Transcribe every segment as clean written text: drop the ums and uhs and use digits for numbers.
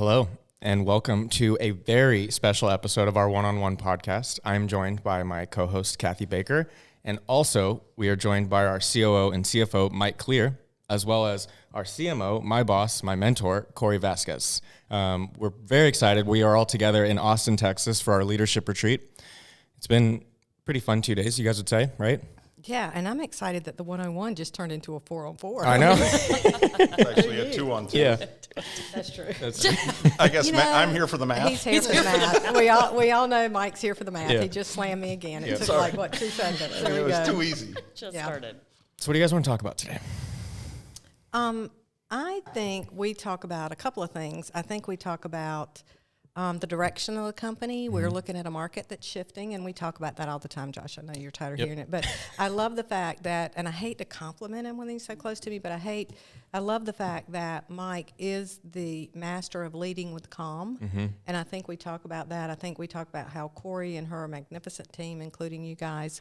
Hello, and welcome to a very special episode of our one-on-one podcast. I'm joined by my co-host, Kathy Baker, and also we are joined by our COO and CFO, Mike Clear, as well as our CMO, my boss, my mentor, Cory Vasquez. We're very excited. We are all together in Austin, Texas for our leadership retreat. It's been pretty fun 2 days, you guys would say, right? Yeah, and I'm excited that the 101 just turned into a 4-on-4. I know. It's actually a 2-on-2. Yeah. That's true. I guess I'm here for the math. He's here for the math. We all know Mike's here for the math. Yeah. He just slammed me again. It Yeah. took Sorry. 2 seconds. There It we was go. too easy. Just Yeah. started. So what do you guys want to talk about today? I think we talk about a couple of things. I think we talk about the direction of the company. We're looking at a market that's shifting, and we talk about that all the time, Josh. I know you're tired of hearing it, but I love the fact that, and I hate to compliment him when he's so close to me, but I love the fact that Mike is the master of leading with calm, and I think we talk about that. I think we talk about how Cory and her magnificent team, including you guys,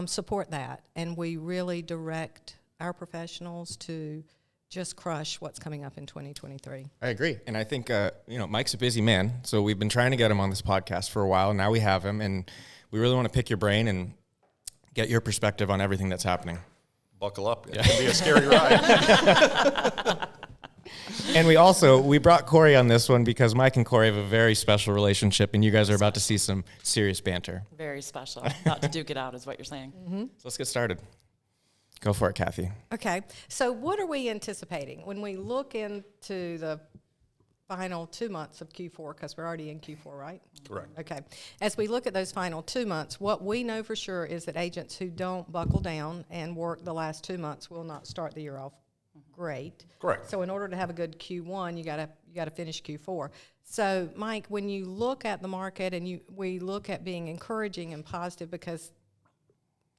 support that, and we really direct our professionals to just crush what's coming up in 2023. I agree. And I think, Mike's a busy man, so we've been trying to get him on this podcast for a while. Now we have him, and we really want to pick your brain and get your perspective on everything that's happening. Buckle up. It's going to be a scary ride. And we brought Cory on this one because Mike and Cory have a very special relationship, and you guys are about to see some serious banter. Very special. About to duke it out is what you're saying. So let's get started. Go for it, Kathy. Okay, so what are we anticipating when we look into the final 2 months of Q4, because we're already in Q4, right? Correct. Okay, as we look at those final 2 months, what we know for sure is that agents who don't buckle down and work the last 2 months will not start the year off great. Correct. So in order to have a good Q1, you gotta finish Q4. So Mike, when you look at the market and we look at being encouraging and positive, because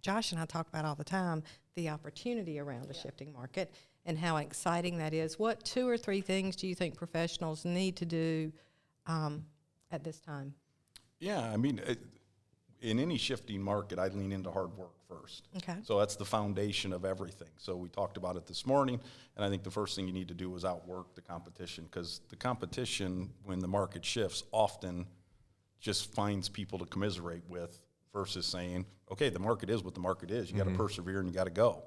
Josh and I talk about all the time the opportunity around the shifting market and how exciting that is. What 2 or 3 things do you think professionals need to do at this time? Yeah, I mean, in any shifting market, I lean into hard work first. Okay. So that's the foundation of everything. So we talked about it this morning, and I think the first thing you need to do is outwork the competition, because the competition, when the market shifts, often just finds people to commiserate with versus saying, okay, the market is what the market is. You got to persevere and you got to go.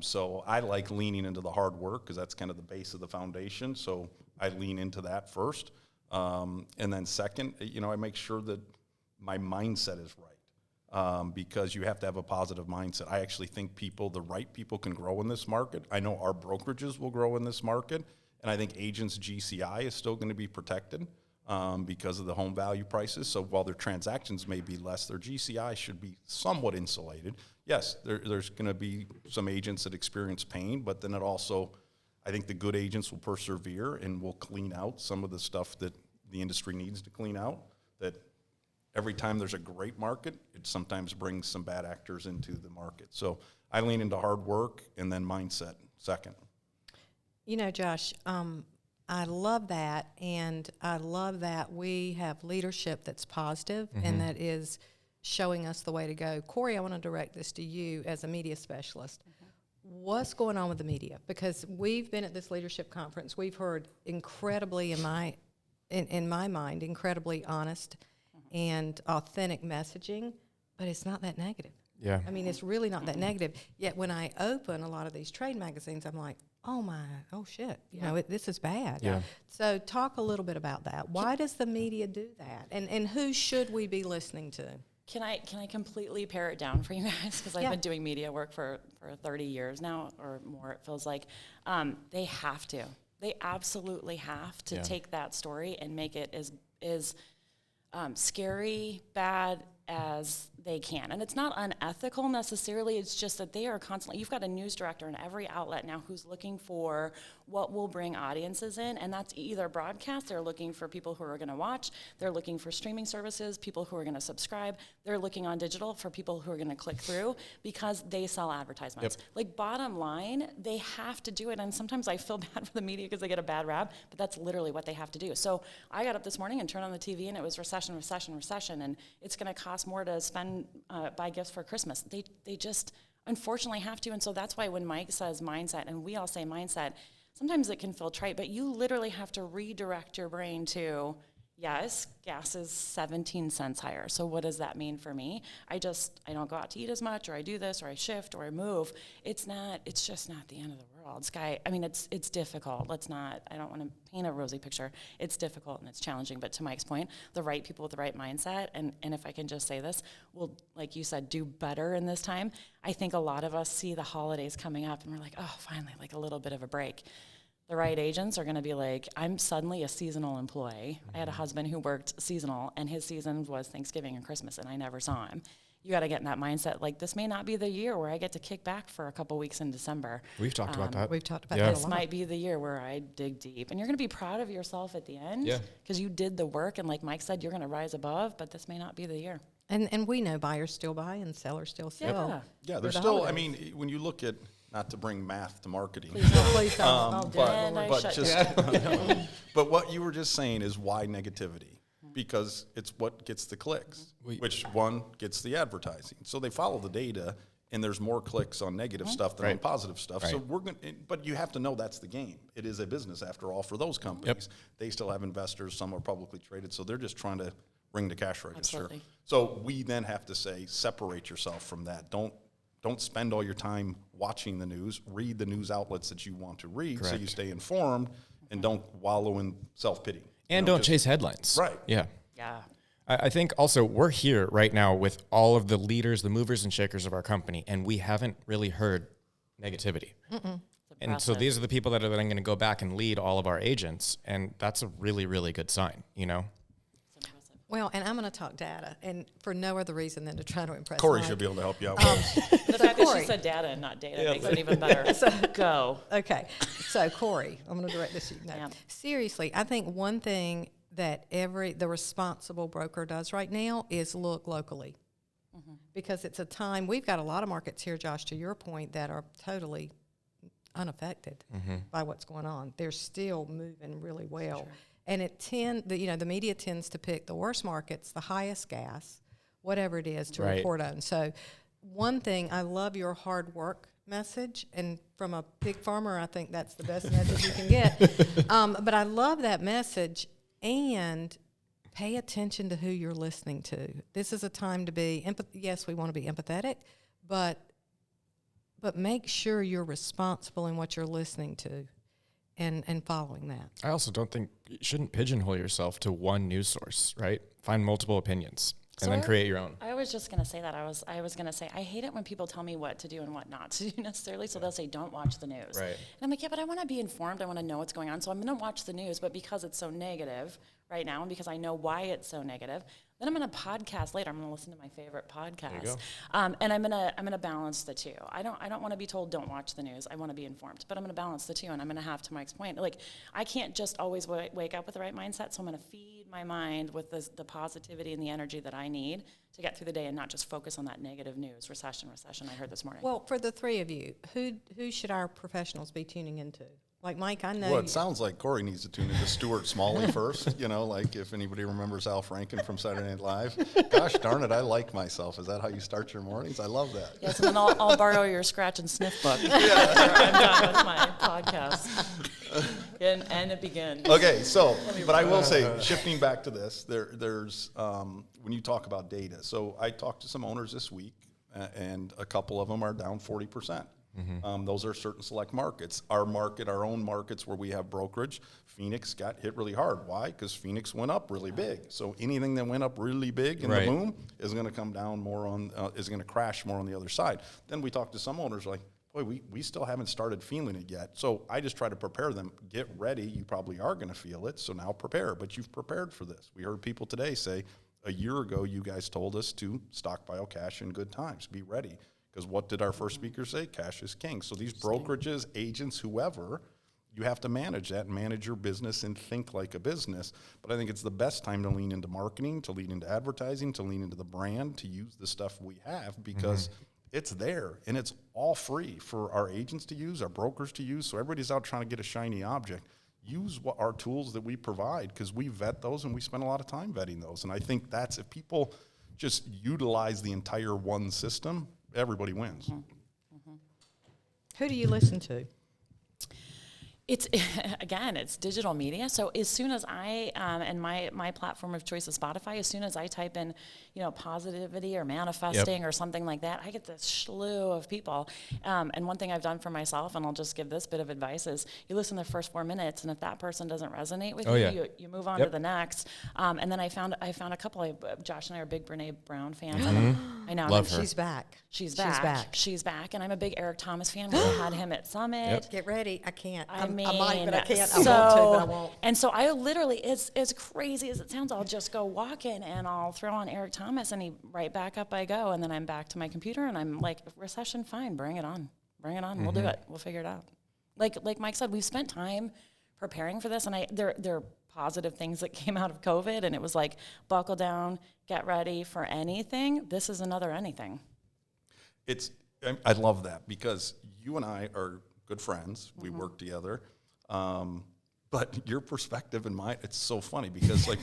So I like leaning into the hard work because that's kind of the base of the foundation. So I lean into that first. And then second, I make sure that my mindset is right, because you have to have a positive mindset. I actually think the right people can grow in this market. I know our brokerages will grow in this market, and I think agents' GCI is still going to be protected. Because of the home value prices. So while their transactions may be less, their GCI should be somewhat insulated. Yes, there's going to be some agents that experience pain, but then I think the good agents will persevere and will clean out some of the stuff that the industry needs to clean out. That every time there's a great market, it sometimes brings some bad actors into the market. So I lean into hard work and then mindset second. Josh, I love that, and I love that we have leadership that's positive and that is showing us the way to go. Cory, I want to direct this to you as a media specialist. What's going on with the media? Because we've been at this leadership conference. We've heard incredibly, in my mind, incredibly honest and authentic messaging, but it's not that negative. Yeah. I mean, it's really not that negative. Yet when I open a lot of these trade magazines, I'm like, oh shit, this is bad. Yeah. So talk a little bit about that. Why does the media do that? And who should we be listening to? Can I completely pare it down for you guys? Because I've been doing media work for 30 years now or more, it feels like. They have to. They absolutely have to take that story and make it as scary, bad as they can. And it's not unethical necessarily, it's just that they are constantly, you've got a news director in every outlet now who's looking for what will bring audiences in, and that's either broadcast, they're looking for people who are going to watch, they're looking for streaming services, people who are going to subscribe, they're looking on digital for people who are going to click through because they sell advertisements. Like, bottom line, they have to do it, and sometimes I feel bad for the media because they get a bad rap, but that's literally what they have to do. So I got up this morning and turned on the TV, and it was recession, and it's going to cost more to spend, buy gifts for Christmas. They just unfortunately have to, and so that's why when Mike says mindset, and we all say mindset, sometimes it can feel trite, but you literally have to redirect your brain to, yes, gas is 17 cents higher. So what does that mean for me? I don't go out to eat as much, or I do this, or I shift, or I move. It's just not the end of the world. It's difficult. I don't want to paint a rosy picture. It's difficult and it's challenging, but to Mike's point, the right people with the right mindset, and if I can just say this, will, like you said, do better in this time. I think a lot of us see the holidays coming up and we're like, oh, finally, like a little bit of a break. The right agents are going to be like, I'm suddenly a seasonal employee. I had a husband who worked seasonal, and his season was Thanksgiving and Christmas, and I never saw him. You got to get in that mindset, like, this may not be the year where I get to kick back for a couple weeks in December. We've talked about that. We've talked about that a lot. This might be the year where I dig deep. And you're going to be proud of yourself at the end because you did the work, and like Mike said, you're going to rise above, but this may not be the year. And we know buyers still buy and sellers still sell. Yeah, there's still, I mean, when you look at, not to bring math to marketing, Please don't. but what you were just saying is why negativity? Because it's what gets the clicks, which one gets the advertising. So they follow the data, and there's more clicks on negative stuff than on positive stuff. So but you have to know that's the game. It is a business after all for those companies. They still have investors. Some are publicly traded, so they're just trying to ring the cash register. Absolutely. So we then have to say, separate yourself from that. Don't spend all your time watching the news. Read the news outlets that you want to read so you stay informed and don't wallow in self-pity. And don't chase headlines. Right. Yeah. Yeah. I think also we're here right now with all of the leaders, the movers and shakers of our company, and we haven't really heard negativity. And so these are the people that are then going to go back and lead all of our agents, and that's a really, really good sign, you know? Well, and I'm going to talk data, and for no other reason than to try to impress Cory Mike. should be able to help you out. The fact that she said data and not data makes it even better. So go. Okay. So, Cory, I'm going to direct this to you. No. Seriously, I think one thing that the responsible broker does right now is look locally. Because it's a time, we've got a lot of markets here, Josh, to your point, that are totally unaffected by what's going on. They're still moving really well. Sure. And the media tends to pick the worst markets, the highest gas, whatever it is, to report on. So one thing, I love your hard work message, and from a pig farmer, I think that's the best message you can get. But I love that message, and pay attention to who you're listening to. This is a time to be, yes, we want to be empathetic, but make sure you're responsible in what you're listening to. And following that. I also don't think you shouldn't pigeonhole yourself to one news source, right? Find multiple opinions and then create your own. I was just going to say that. I was going to say, I hate it when people tell me what to do and what not to do necessarily. So they'll say, don't watch the news. Right. And I'm like, yeah, but I want to be informed. I want to know what's going on. So I'm going to watch the news. But because it's so negative right now, and because I know why it's so negative, then I'm going to podcast later. I'm going to listen to my favorite podcast, and I'm going to balance the two. I don't want to be told don't watch the news. I want to be informed, but I'm going to balance the two, and I'm going to have, to Mike's point, like I can't just always wake up with the right mindset. So I'm going to feed my mind with the positivity and the energy that I need to get through the day, and not just focus on that negative news. Recession. I heard this morning. Well, for the three of you, who should our professionals be tuning into? Like, Mike, I know. Well, it sounds like Cory needs to tune into Stuart Smalley first. You know, like if anybody remembers Al Franken from Saturday Night Live. Gosh darn it, I like myself. Is that how you start your mornings? I love that. Yes, and then I'll borrow your scratch and sniff book. I'm done with my podcast. And it begins. Okay, so, but I will say, shifting back to this, there's when you talk about data. So I talked to some owners this week, and a couple of them are down 40%. Those are certain select markets. Our own markets where we have brokerage, Phoenix got hit really hard. Why? Because Phoenix went up really big. So anything that went up really big in the boom is going to come down more is going to crash more on the other side. Then we talked to some owners like, boy, we still haven't started feeling it yet. So I just try to prepare them. Get ready. You probably are going to feel it. So now prepare. But you've prepared for this. We heard people today say, a year ago, you guys told us to stockpile cash in good times. Be ready. Because what did our first speaker say? Cash is king. So these brokerages, agents, whoever, you have to manage that and manage your business and think like a business. But I think it's the best time to lean into marketing, to lean into advertising, to lean into the brand, to use the stuff we have because it's there and it's all free for our agents to use, our brokers to use. So everybody's out trying to get a shiny object. Use our tools that we provide because we vet those and we spend a lot of time vetting those. And I think that's if people just utilize the entire one system, everybody wins. Who do you listen to? It's again, it's digital media. So as soon as I and my platform of choice is Spotify, as soon as I type in, positivity or manifesting or something like that, I get this slew of people. And one thing I've done for myself, and I'll just give this bit of advice, is you listen to the first 4 minutes, and if that person doesn't resonate with you move on to the next. And then I found a couple of Josh and I are big Brene Brown fans. I know. Love her. She's back. She's back. And I'm a big Eric Thomas fan. We had him at Summit. Get ready. I can't. I mean, I might, but I can't. So, I want to, but I won't. And so I literally, as crazy as it sounds, I'll just go walking and I'll throw on Eric Thomas, and right back up I go, and then I'm back to my computer, and I'm like, recession, fine, bring it on. We'll do it. We'll figure it out. Like Mike said, we've spent time preparing for this, and there are positive things that came out of COVID, and it was like, buckle down, get ready for anything. This is another anything. I love that, because you and I are good friends. We work together. But your perspective and mine, it's so funny, because like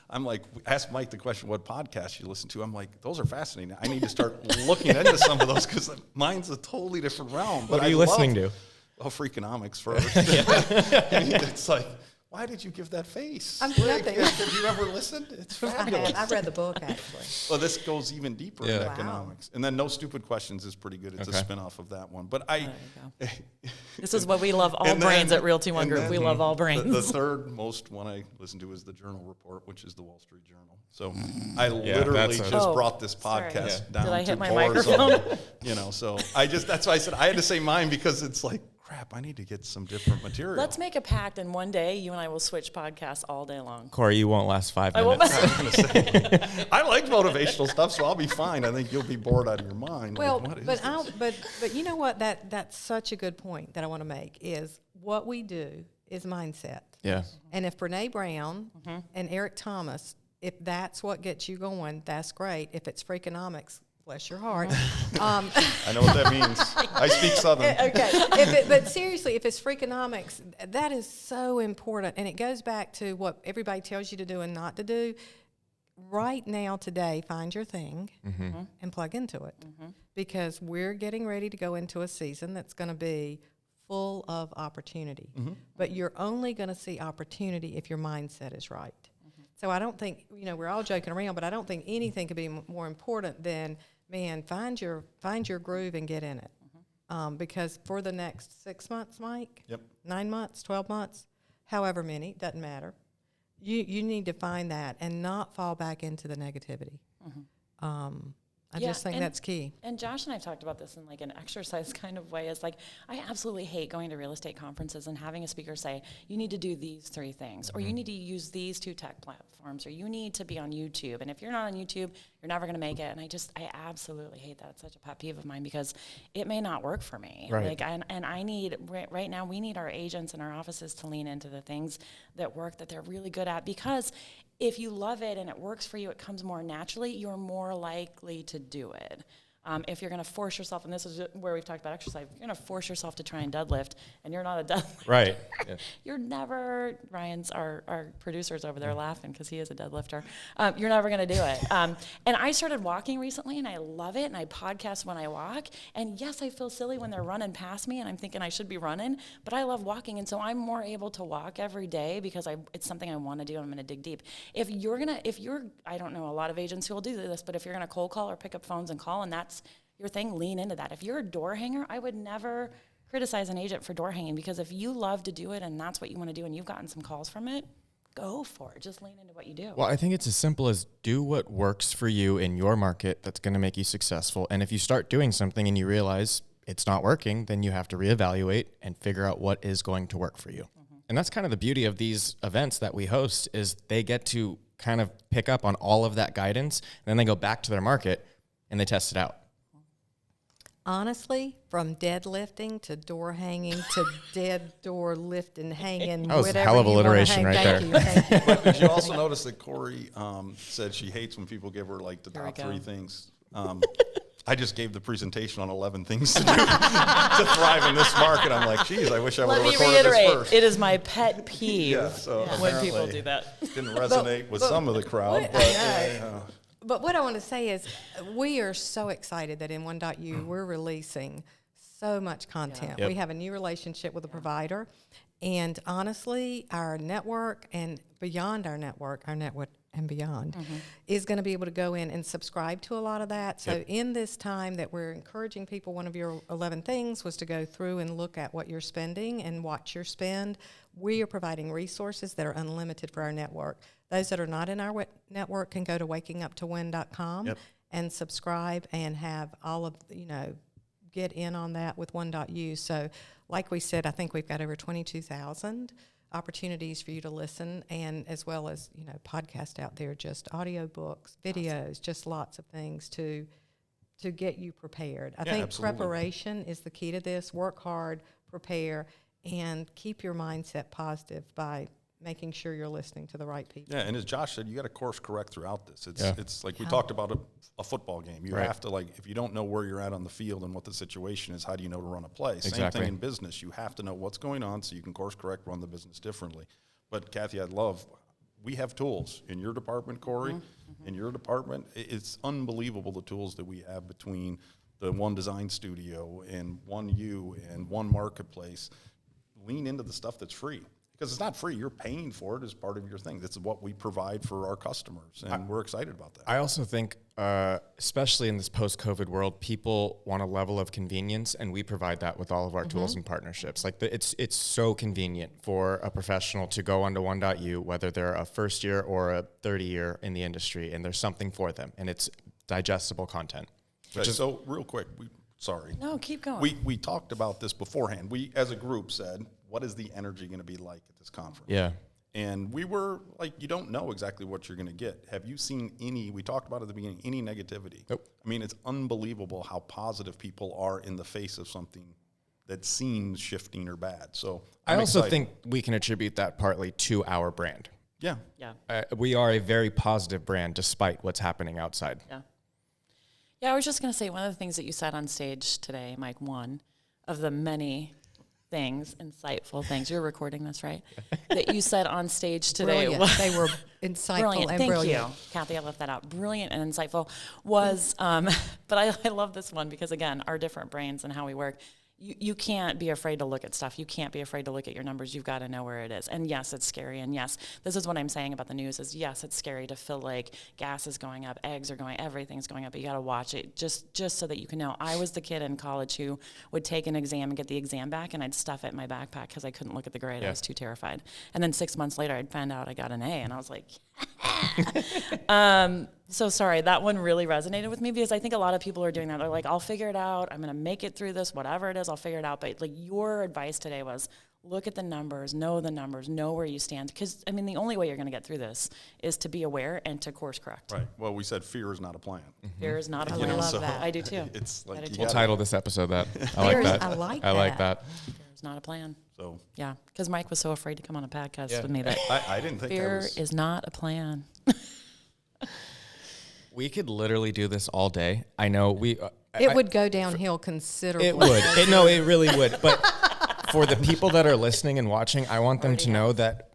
I'm like, ask Mike the question, what podcast you listen to? I'm like, those are fascinating. I need to start looking into some of those, because mine's a totally different realm. What are you listening to? Oh, Freakonomics first. It's like, why did you give that face? I'm nothing. Have you ever listened? It's fabulous. I've read the book, actually. Well, this goes even deeper in economics. And then No Stupid Questions is pretty good. It's a spinoff of that one. But This is what we love, all brains at Realty ONE Group. We love all brains. The third most one I listen to is the Journal Report, which is the Wall Street Journal. So I literally just brought this podcast down. Did I hit to my Borzone, microphone? So that's why I said I had to say mine, because it's like, crap, I need to get some different material. Let's make a pact, and one day you and I will switch podcasts all day long. Cory, you won't last 5 minutes. I like motivational stuff, so I'll be fine. I think you'll be bored out of your mind. Well, like, but you know what? That's such a good point that I want to make, is what we do is mindset. Yeah. And if Brene Brown and Eric Thomas, if that's what gets you going, that's great. If it's Freakonomics, bless your heart. I know what that means. I speak Southern. Okay. But seriously, if it's Freakonomics, that is so important. And it goes back to what everybody tells you to do and not to do. Right now, today, find your thing and plug into it. Because we're getting ready to go into a season that's going to be full of opportunity. But you're only going to see opportunity if your mindset is right. So I don't think, we're all joking around, but I don't think anything could be more important than, man, find your groove and get in it. Because for the next 6 months, Mike, 9 months, 12 months, however many, doesn't matter. You need to find that and not fall back into the negativity. I just think that's key. And Josh and I have talked about this in like an exercise kind of way. Is like, I absolutely hate going to real estate conferences and having a speaker say, you need to do these 3 things, or you need to use these 2 tech platforms, or you need to be on YouTube. And if you're not on YouTube, you're never going to make it. And I absolutely hate that. It's such a pet peeve of mine, because it may not work for me. Right. Like, and I need, right now, we need our agents and our offices to lean into the things that work, that they're really good at, because if you love it and it works for you, it comes more naturally, you're more likely to do it. If you're going to force yourself, and this is where we've talked about exercise, if you're going to force yourself to try and deadlift, and you're not a deadlifter, Right. Yeah. you're never, Ryan's, our producer's over there laughing because he is a deadlifter, you're never going to do it. And I started walking recently, and I love it, and I podcast when I walk, and yes, I feel silly when they're running past me, and I'm thinking I should be running, but I love walking, and so I'm more able to walk every day because it's something I want to do, and I'm going to dig deep. If you're, I don't know a lot of agents who will do this, but if you're going to cold call or pick up phones and call, and that's your thing, lean into that. If you're a door hanger, I would never criticize an agent for door hanging, because if you love to do it and that's what you want to do and you've gotten some calls from it, go for it. Just lean into what you do. Well, I think it's as simple as do what works for you in your market that's going to make you successful. And if you start doing something and you realize it's not working, then you have to reevaluate and figure out what is going to work for you. And that's kind of the beauty of these events that we host, is they get to kind of pick up on all of that guidance, and then they go back to their market and they test it out. Honestly, from deadlifting to door hanging to dead door lifting, hanging, that was whatever a hell of you alliteration want to right hang. there. Thank you. But did you also notice that Cory said she hates when people give her like the Here we top go. 3 things? I just gave the presentation on 11 things to do to thrive in this market. I'm like, geez, I wish I would Let have me recorded this reiterate, first. it is my pet peeve Yeah, so when people apparently do that. Didn't resonate with some of the crowd. But, But, but what I want to say is we are so excited that in 1.U we're releasing so much content. Yep. We have a new relationship with a provider, And honestly, our network and beyond our network and beyond is going to be able to go in and subscribe to a lot of that. So in this time that we're encouraging people, one of your 11 things was to go through and look at what you're spending and watch your spend. We are providing resources that are unlimited for our network. Those that are not in our network can go to wakinguptowin.com and subscribe and have all of, get in on that with One.U. So like we said, I think we've got over 22,000 opportunities for you to listen, and as well as, podcast out there, just audio books, videos, just lots of things to get you prepared. I think preparation is the key to this. Work hard, prepare, and keep your mindset positive by making sure you're listening to the right people. Yeah, and as Josh said, you got to course correct throughout this. It's like we talked about a football game. You have to, if you don't know where you're at on the field and what the situation is, how do you know to run a play? Same thing in business. You have to know what's going on so you can course correct, run the business differently. But Kathy, we have tools in your department, Cory, in your department. It's unbelievable the tools that we have between the One Design Studio and One.U and One Marketplace. Lean into the stuff that's free. Because it's not free. You're paying for it as part of your thing. This is what we provide for our customers, and we're excited about that. I also think, especially in this post-COVID world, people want a level of convenience, and we provide that with all of our tools and partnerships. It's so convenient for a professional to go onto One.U, whether they're a first year or a 30-year in the industry, and there's something for them, and it's digestible content. So real quick, No, keep going. We talked about this beforehand. We, as a group, said, what is the energy going to be like at this conference? Yeah. And we were like, you don't know exactly what you're going to get. Have you seen we talked about at the beginning, any negativity? Nope. I mean, it's unbelievable how positive people are in the face of something that seems shifting or bad. So I also think we can attribute that partly to our brand. Yeah. We are a very positive brand despite what's happening outside. Yeah, I was just going to say, one of the things that you said on stage today, Mike, one of the many insightful things. You're recording this, right? That you said on stage today. They were insightful and brilliant. Thank you, Kathy. I left that out. Brilliant and insightful was, but I love this one because, again, our different brains and how we work. You can't be afraid to look at stuff. You can't be afraid to look at your numbers. You've got to know where it is. And yes, it's scary. And yes, this is what I'm saying about the news is, yes, it's scary to feel like gas is going up, eggs are going, everything's going up. But you got to watch it just so that you can know. I was the kid in college who would take an exam and get the exam back, and I'd stuff it in my backpack because I couldn't look at the grade. I was too terrified. And then 6 months later, I'd find out I got an A, and I was like, so sorry, that one really resonated with me because I think a lot of people are doing that. They're like, I'll figure it out. I'm going to make it through this, whatever it is, I'll figure it out. But like your advice today was look at the numbers, know where you stand. Because, I mean, the only way you're going to get through this is to be aware and to course correct. Right. Well, we said fear is not a plan. Fear is not a plan. I love that. I do too. It's like We'll title this episode that. I like that. I like that. Fear is not a plan. So yeah, because Mike was so afraid to come on a podcast with me that I didn't think fear is not a plan. We could literally do this all day. I know it would go downhill considerably. It would. It really would. But for the people that are listening and watching, I want them to know that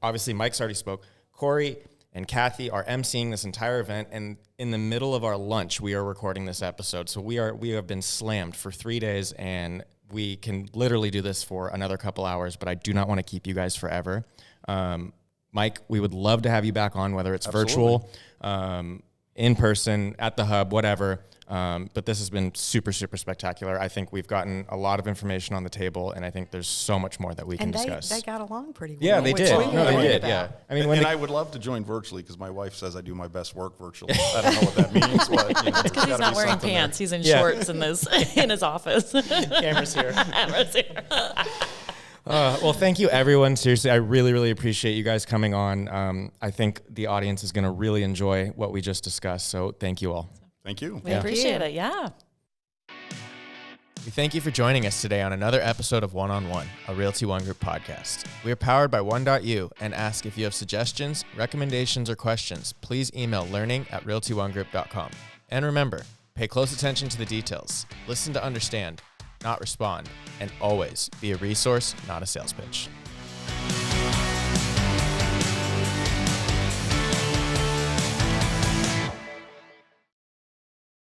obviously Mike's already spoke. Cory and Kathy are emceeing this entire event, and in the middle of our lunch, we are recording this episode. So we have been slammed for 3 days, and we can literally do this for another couple hours, but I do not want to keep you guys forever. Mike, we would love to have you back on, whether it's virtual, in person, at the hub, whatever. But this has been super, super spectacular. I think we've gotten a lot of information on the table, and I think there's so much more that we can discuss. They got along pretty well. Yeah, they did. No, they did, yeah. I mean, I would love to join virtually because my wife says I do my best work virtually. I don't know what that means, but it's because he's not wearing pants. He's in shorts in his office. Camera's here. Camera's here. Well, thank you, everyone. Seriously, I really, really appreciate you guys coming on. I think the audience is going to really enjoy what we just discussed, so thank you all. Thank you. We appreciate it, yeah. We thank you for joining us today on another episode of One on One, a Realty ONE Group podcast. We are powered by One.U and ask if you have suggestions, recommendations, or questions, please email learning@realtyonegroup.com. And remember, pay close attention to the details, listen to understand, not respond, and always be a resource, not a sales pitch.